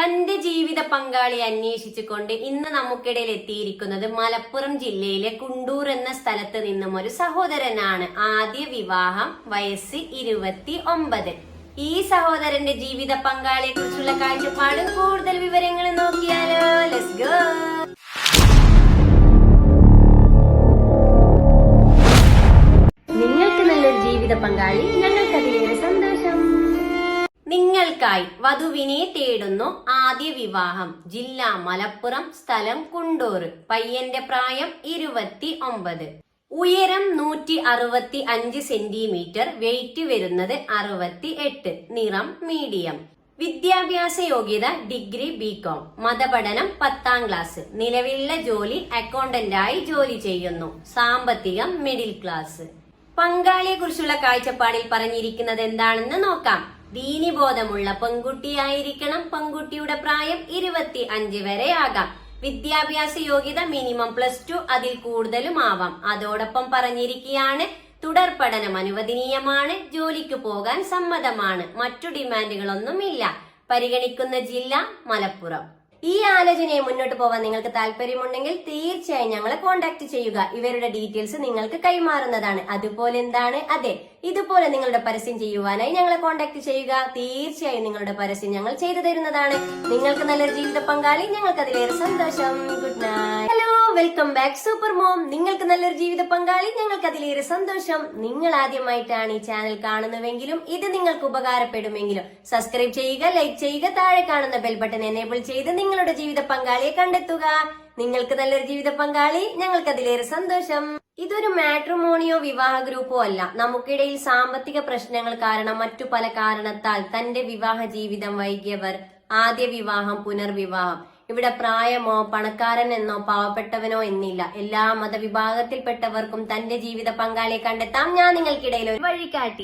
തന്റെ ജീവിത പങ്കാളിയെ അന്വേഷിച്ചുകൊണ്ട് ഇന്ന് നമുക്കിടയിൽ എത്തിയിരിക്കുന്നത് മലപ്പുറം ജില്ലയിലെ കുണ്ടൂർ എന്ന സ്ഥലത്ത് നിന്നും ഒരു സഹോദരനാണ്. ആദ്യ വിവാഹം, വയസ്സ് 29. ഈ സഹോദരന്റെ ജീവിത പങ്കാളിയെ കുറിച്ചുള്ള കാഴ്ചപ്പാടും കൂടുതൽ വിവരങ്ങളും നോക്കിയാലോ. Let's go. നിങ്ങൾക്ക് നല്ലൊരു ജീവിത പങ്കാളി, ഞങ്ങൾക്ക് അതിലേറെ സന്തോഷം. നിങ്ങൾക്കായി വധുവിനെ തേടുന്നു. ആദ്യ വിവാഹം, ജില്ല മലപ്പുറം, സ്ഥലം കുണ്ടൂർ. പയ്യന്റെ പ്രായം 29, ഉയരം 165 സെന്റിമീറ്റർ, വെയിറ്റ് വരുന്നത് 68, നിറം മീഡിയം. വിദ്യാഭ്യാസ യോഗ്യത ഡിഗ്രി ബികോം, മതപഠനം 10ാം ക്ലാസ്. നിലവിലുള്ള ജോലി അക്കൗണ്ടന്റായി ജോലി ചെയ്യുന്നു. സാമ്പത്തികം മിഡിൽ ക്ലാസ്. പങ്കാളിയെ കുറിച്ചുള്ള കാഴ്ചപ്പാടിൽ പറഞ്ഞിരിക്കുന്നത് എന്താണെന്ന് നോക്കാം. ദീനിബോധമുള്ള പെൺകുട്ടിയായിരിക്കണം. പെൺകുട്ടിയുടെ പ്രായം 25 വരെ ആകാം. വിദ്യാഭ്യാസ യോഗ്യത മിനിമം +2, അതിൽ കൂടുതലും ആവാം. അതോടൊപ്പം പറഞ്ഞിരിക്കുകയാണ് തുടർ പഠനം അനുവദനീയമാണ്. ജോലിക്ക് പോകാൻ സമ്മതമാണ്. മറ്റു ഡിമാൻഡുകളൊന്നുമില്ല. പരിഗണിക്കുന്ന ജില്ല മലപ്പുറം. ഈ ആലോചനയെ മുന്നോട്ട് പോവാൻ നിങ്ങൾക്ക് താല്പര്യമുണ്ടെങ്കിൽ തീർച്ചയായും ഞങ്ങളെ കോൺടാക്ട് ചെയ്യുക. ഇവരുടെ ഡീറ്റെയിൽസ് നിങ്ങൾക്ക് കൈമാറുന്നതാണ്. അതുപോലെ എന്താണ്, അതെ, ഇതുപോലെ നിങ്ങളുടെ പരസ്യം ചെയ്യുവാനായി ഞങ്ങളെ കോൺടാക്ട് ചെയ്യുക. തീർച്ചയായും നിങ്ങളുടെ പരസ്യം ഞങ്ങൾ ചെയ്തു തരുന്നതാണ്. നിങ്ങൾക്ക് നല്ലൊരു ജീവിത പങ്കാളി, ഞങ്ങൾക്ക് അതിലേറെ സന്തോഷം. Good night. Hello, welcome back super mom. നിങ്ങൾക്ക് നല്ലൊരു ജീവിത പങ്കാളി, ഞങ്ങൾക്ക് അതിലേറെ സന്തോഷം. നിങ്ങൾ ആദ്യമായിട്ടാണ് ഈ ചാനൽ കാണുന്നുവെങ്കിലും ഇത് നിങ്ങൾക്ക് ഉപകാരപ്പെടുമെങ്കിലും സബ്സ്ക്രൈബ് ചെയ്യുക, ലൈക്ക് ചെയ്യുക, താഴെ കാണുന്ന ബെൽ ബട്ടൺ എനേബിൾ ചെയ്ത് നിങ്ങളുടെ ജീവിത പങ്കാളിയെ കണ്ടെത്തുക. നിങ്ങൾക്ക് നല്ലൊരു ജീവിത പങ്കാളി, ഞങ്ങൾക്ക് അതിലേറെ സന്തോഷം. ഇതൊരു മാട്രിമോണിയോ വിവാഹ ഗ്രൂപ്പോ അല്ല. നമുക്കിടയിൽ സാമ്പത്തിക പ്രശ്നങ്ങൾ കാരണം മറ്റു പല കാരണത്താൽ തന്റെ വിവാഹ ജീവിതം വൈകിയവർ, ആദ്യ വിവാഹം, പുനർവിവാഹം. ഇവിടെ പ്രായമോ പണക്കാരൻ എന്നോ പാവപ്പെട്ടവനോ എന്നില്ല. എല്ലാ മതവിഭാഗത്തിൽപ്പെട്ടവർക്കും തന്റെ ജീവിത പങ്കാളിയെ കണ്ടെത്താം. ഞാൻ നിങ്ങൾക്കിടയിൽ ഒരു വഴികാട്ടി.